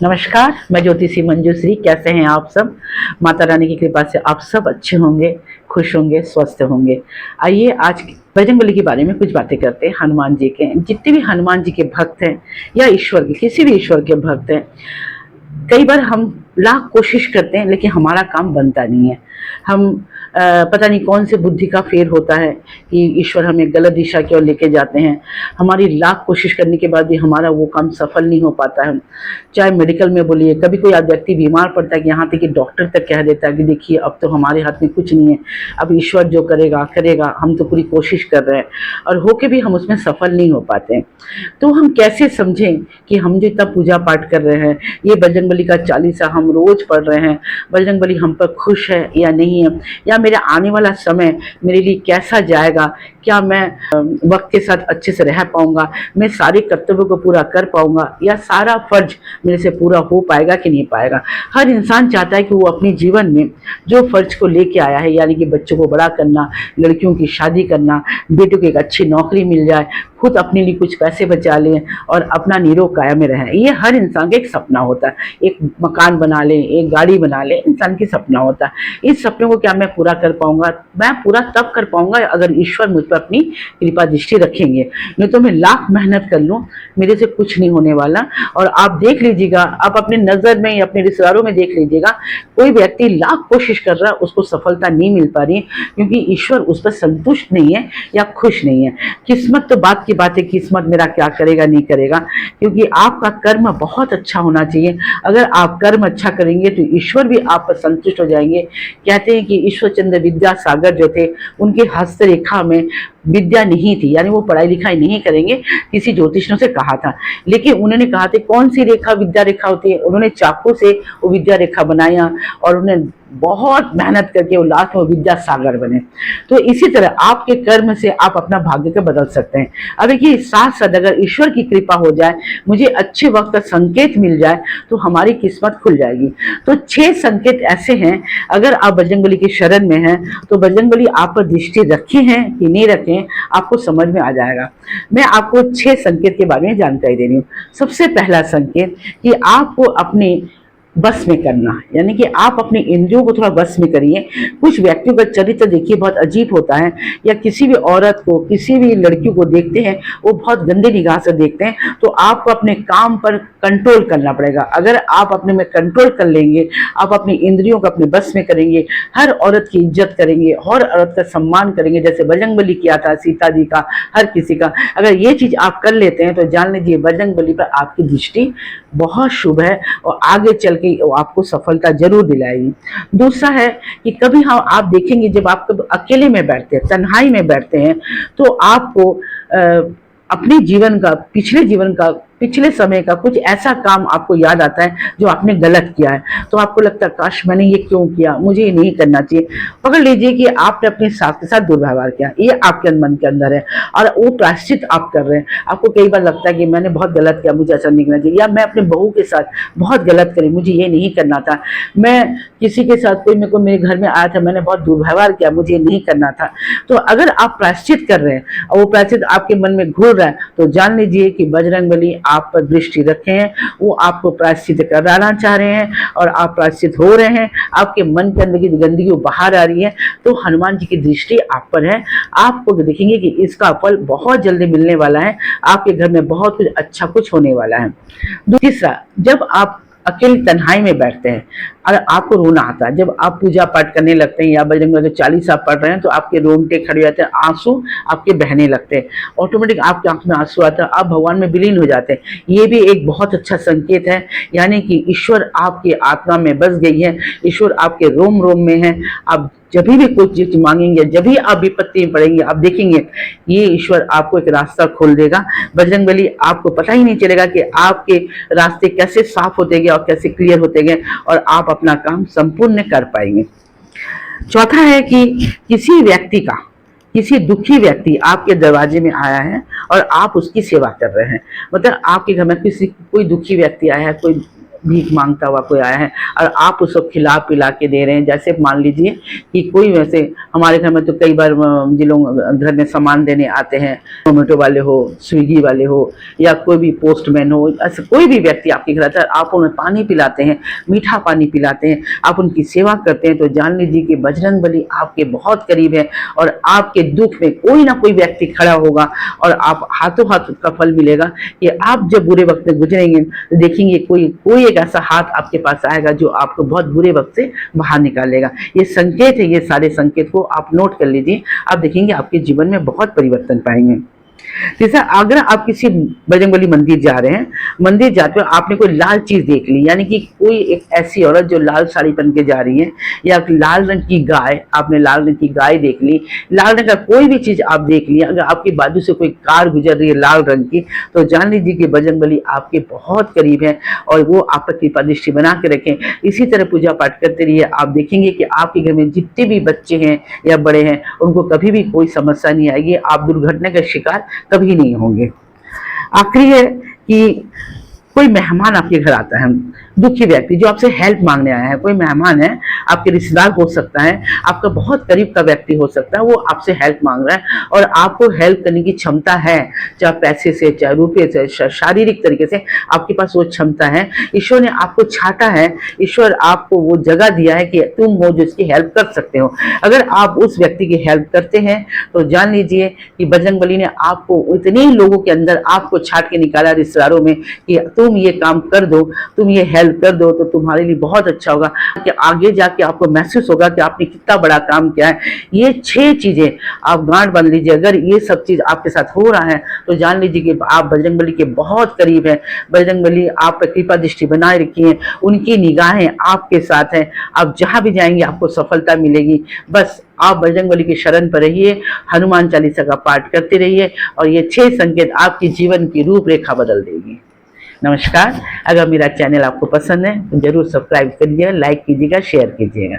नमस्कार, मैं ज्योतिषी मंजूश्री। कैसे हैं आप सब? माता रानी की कृपा से आप सब अच्छे होंगे, खुश होंगे, स्वस्थ होंगे। आइए आज बजरंगबली के बारे में कुछ बातें करते हैं। हनुमान जी के, जितने भी हनुमान जी के भक्त हैं या ईश्वर के, किसी भी ईश्वर के भक्त हैं, कई बार हम लाख कोशिश करते हैं लेकिन हमारा काम बनता नहीं है। हम पता नहीं कौन से बुद्धि का फेर होता है कि ईश्वर हमें गलत दिशा की ओर लेके जाते हैं। हमारी लाख कोशिश करने के बाद भी हमारा वो काम सफल नहीं हो पाता है। चाहे मेडिकल में बोलिए, कभी कोई व्यक्ति बीमार पड़ता है कि यहाँ तक कि डॉक्टर तक कह देता है कि देखिए अब तो हमारे हाथ में कुछ नहीं है, अब ईश्वर जो करेगा करेगा, हम तो पूरी कोशिश कर रहे हैं, और होके भी हम उसमें सफल नहीं हो पाते हैं। तो हम कैसे समझें कि हम जो इतना पूजा पाठ कर रहे हैं, ये बजरंगबली का चालीसा हम रोज पढ़ रहे हैं, बजरंगबली हम पर खुश है या नहीं है, या मेरा आने वाला समय मेरे लिए कैसा जाएगा, क्या मैं वक्त के साथ अच्छे से रह पाऊंगा, मैं सारे कर्तव्यों को पूरा कर पाऊंगा, या सारा फर्ज मेरे से पूरा हो पाएगा कि नहीं पाएगा। हर इंसान चाहता है कि वो अपने जीवन में जो फर्ज को लेके आया है, यानी कि बच्चों को बड़ा करना, लड़कियों की शादी करना, बेटों को एक अच्छी नौकरी मिल जाए, खुद अपने लिए कुछ पैसे बचा लें और अपना निरोग काया में रहें, ये हर इंसान का एक सपना होता है। एक मकान बना लें, एक गाड़ी बना लें, इंसान की सपना होता है। इस सपने को क्या मैं पूरा कर पाऊंगा? मैं पूरा तब कर पाऊंगा अगर ईश्वर मुझ पर अपनी कृपा दृष्टि रखेंगे। नहीं तो मैं लाख मेहनत कर लूं, मेरे से कुछ नहीं होने वाला। और आप देख लीजिएगा, आप अपने नजर में या अपने रिश्तेदारों में देख लीजिएगा, कोई व्यक्ति लाख कोशिश कर रहा है, उसको सफलता नहीं मिल पा रही, क्योंकि ईश्वर उस पर संतुष्ट नहीं है या खुश नहीं है। किस्मत तो बात की बात है, किस्मत मेरा क्या करेगा नहीं करेगा, क्योंकि आपका कर्म बहुत अच्छा होना चाहिए। अगर आप कर्म अच्छा करेंगे तो ईश्वर भी आप पर संतुष्ट हो जाएंगे। कहते हैं कि ईश्वर चंद्र विद्यासागर जो थे, उनके हस्तरेखा में विद्या नहीं थी, यानी वो पढ़ाई लिखाई नहीं करेंगे, किसी ज्योतिषियों से कहा था। लेकिन उन्होंने कहा था कौन सी रेखा विद्या रेखा होती है, उन्होंने चाकू से वो विद्या रेखा बनाया और उन्हें बहुत मेहनत करके वो लास्ट में विद्या सागर बने। तो इसी तरह आपके कर्म से आप अपना भाग्य को बदल सकते हैं। अब देखिए, साथ साथ अगर ईश्वर की कृपा हो जाए, मुझे अच्छे वक्त का संकेत मिल जाए, तो हमारी किस्मत खुल जाएगी। तो 6 संकेत ऐसे हैं, अगर आप बजरंगबली की शरण में हैं तो बजरंगबली आप पर दृष्टि रखे हैं कि नहीं रखे, आपको समझ में आ जाएगा। मैं आपको 6 संकेत के बारे में जानकारी दे रही हूँ। सबसे पहला संकेत कि आपको अपने बस में करना, यानी कि आप अपने इंद्रियों को थोड़ा बस में करिए। कुछ व्यक्तियों का चरित्र देखिए बहुत अजीब होता है, या किसी भी औरत को, किसी भी लड़की को देखते हैं वो बहुत गंदे निगाह से देखते हैं, तो आपको अपने काम पर कंट्रोल करना पड़ेगा। अगर आप अपने में कंट्रोल कर लेंगे, आप अपनी इंद्रियों को अपने बस में करेंगे, हर औरत की इज्जत करेंगे, हर औरत का सम्मान करेंगे, जैसे बजरंगबली किया था, सीता जी का, हर किसी का, अगर ये चीज आप कर लेते हैं तो जान लीजिए बजरंगबली पर आपकी दृष्टि बहुत शुभ है और आगे चल के आपको सफलता जरूर दिलाएगी। दूसरा है कि कभी हम आप देखेंगे जब आप अकेले में बैठते हैं, तन्हाई में बैठते हैं, तो आपको अपने जीवन का, पिछले समय का कुछ ऐसा काम आपको याद आता है जो आपने गलत किया है। तो आपको लगता है काश मैंने ये क्यों किया, मुझे ये नहीं करना चाहिए। पकड़ लीजिए कि आपने अपने सास के साथ दुर्व्यवहार किया, ये आपके मन के अंदर है और वो प्रायश्चित आप कर रहे हैं। आपको कई बार लगता है कि मैंने बहुत गलत किया, मुझे ऐसा नहीं करना चाहिए, या मैं अपने बहू के साथ बहुत गलत करी, मुझे ये नहीं करना था, मैं किसी के साथ, कोई मेरे घर में आया था, मैंने बहुत दुर्व्यवहार किया, मुझे नहीं करना था। तो अगर आप प्रायश्चित कर रहे हैं और वो प्रायश्चित आपके मन में घूर रहा है, तो जान लीजिए कि बजरंगबली आप पर दृष्टि रखे हैं, वो आपको प्रायश्चित कराना चाह रहे हैं और आप प्रायश्चित हो रहे हैं। आपके मन के अंदर की गंदगी बाहर आ रही है, तो हनुमान जी की दृष्टि आप पर है। आपको देखेंगे कि इसका फल बहुत जल्दी मिलने वाला है, आपके घर में बहुत कुछ अच्छा कुछ होने वाला है। तीसरा, जब आप अकेले तन्हाई में बैठते हैं और आपको रोना आता है, जब आप पूजा पाठ करने लगते हैं या बजरंगबली का चालीसा पढ़ रहे हैं, तो आपके रोंगटे खड़े जाते हैं, आंसू आपके बहने लगते हैं, ऑटोमेटिक आपकी आंख में आंसू आता है, आप भगवान में विलीन हो जाते हैं। ये भी एक बहुत अच्छा संकेत है, यानी कि ईश्वर आपकी आत्मा में बस गई है, ईश्वर आपके रोम रोम में है। आप जब भी कोई चीज मांगेंगे, जब भी आप विपत्ति में पड़ेंगे, आप देखेंगे ये ईश्वर आपको एक रास्ता खोल देगा। बजरंगबली आपको पता ही नहीं चलेगा कि आपके रास्ते कैसे साफ होते गए और कैसे क्लियर होते गए और आप अपना काम संपूर्ण कर पाएंगे। चौथा है कि किसी दुखी व्यक्ति आपके दरवाजे में आया है और आप उसकी सेवा कर रहे हैं। मतलब आपके घर में कोई दुखी व्यक्ति आया है, कोई भीख मांगता हुआ कोई आया है और आप उसको खिला पिला के दे रहे हैं। जैसे मान लीजिए कि कोई, वैसे हमारे घर में तो कई बार जिन लोग घर में सामान देने आते हैं, जोमेटो वाले हो, स्विगी वाले हो, या कोई भी पोस्टमैन हो, ऐसे कोई भी व्यक्ति आपके घर आता है, आप उन्हें पानी पिलाते हैं, मीठा पानी पिलाते हैं, आप उनकी सेवा करते हैं, तो जान लीजिए कि बजरंग बली आपके बहुत करीब है और आपके दुख में कोई ना कोई व्यक्ति खड़ा होगा और आप हाथों हाथ उसका फल मिलेगा कि आप जब बुरे वक्त में गुजरेंगे तो देखेंगे कोई एक ऐसा हाथ आपके पास आएगा जो आपको बहुत बुरे वक्त से बाहर निकालेगा। ये संकेत है, ये सारे संकेत को आप नोट कर लीजिए, आप देखेंगे आपके जीवन में बहुत परिवर्तन पाएंगे। जैसे अगर आप किसी बजरंगबली मंदिर जा रहे हैं, मंदिर जाते हो आपने कोई लाल चीज देख ली, यानी कि कोई एक ऐसी औरत जो लाल साड़ी पहन के जा रही है, या लाल रंग की गाय, आपने लाल रंग की गाय देख ली, लाल रंग का कोई भी चीज आप देख ली, अगर आपकी बाजू से कोई कार गुजर रही है लाल रंग की, तो जान लीजिए कि बजरंगबली आपके बहुत करीब है और वो आप पर कृपा दृष्टि बना के रखें। इसी तरह पूजा पाठ करते रहिए, आप देखेंगे कि आपके घर में जितने भी बच्चे हैं या बड़े हैं उनको कभी भी कोई समस्या नहीं आएगी, आप दुर्घटना का शिकार कभी नहीं होंगे। आखिरी है कि कोई मेहमान आपके घर आता है, दुखी व्यक्ति जो आपसे हेल्प मांगने आया है, कोई मेहमान है, आपके रिश्तेदार हो सकता है, आपका बहुत करीब का व्यक्ति हो सकता है, वो आपसे हेल्प मांग रहा है और आपको हेल्प करने की क्षमता है, चाहे पैसे से, चाहे रुपये से, शारीरिक तरीके से आपके पास वो क्षमता है। ईश्वर ने आपको छाटा है, ईश्वर आपको वो जगह दिया है कि तुम हो जो इसकी हेल्प कर सकते हो। अगर आप उस व्यक्ति की हेल्प करते हैं तो जान लीजिए कि बजरंगबली ने आपको इतने लोगों के अंदर आपको छाट के निकाला रिश्तेदारों में कि तुम ये काम कर दो, तुम ये हेल्प कर दो, तो तुम्हारे लिए बहुत अच्छा होगा कि आगे जाके आपको महसूस होगा कि आपने कितना बड़ा काम किया है। ये 6 चीजें आप गांठ बांध लीजिए, अगर ये सब चीज आपके साथ हो रहा है तो जान लीजिए कि आप बजरंगबली के बहुत करीब है। बजरंगबली आप पर कृपा दृष्टि बनाए रखी है, उनकी निगाहें आपके साथ हैं, आप जहां भी जाएंगे आपको सफलता मिलेगी। बस आप बजरंगबली की शरण पर रहिए, हनुमान चालीसा का पाठ करते रहिए और ये 6 संकेत आपके जीवन की रूपरेखा बदल देगी। नमस्कार। अगर मेरा चैनल आपको पसंद है तो जरूर सब्सक्राइब करिएगा, लाइक कीजिएगा, शेयर कीजिएगा।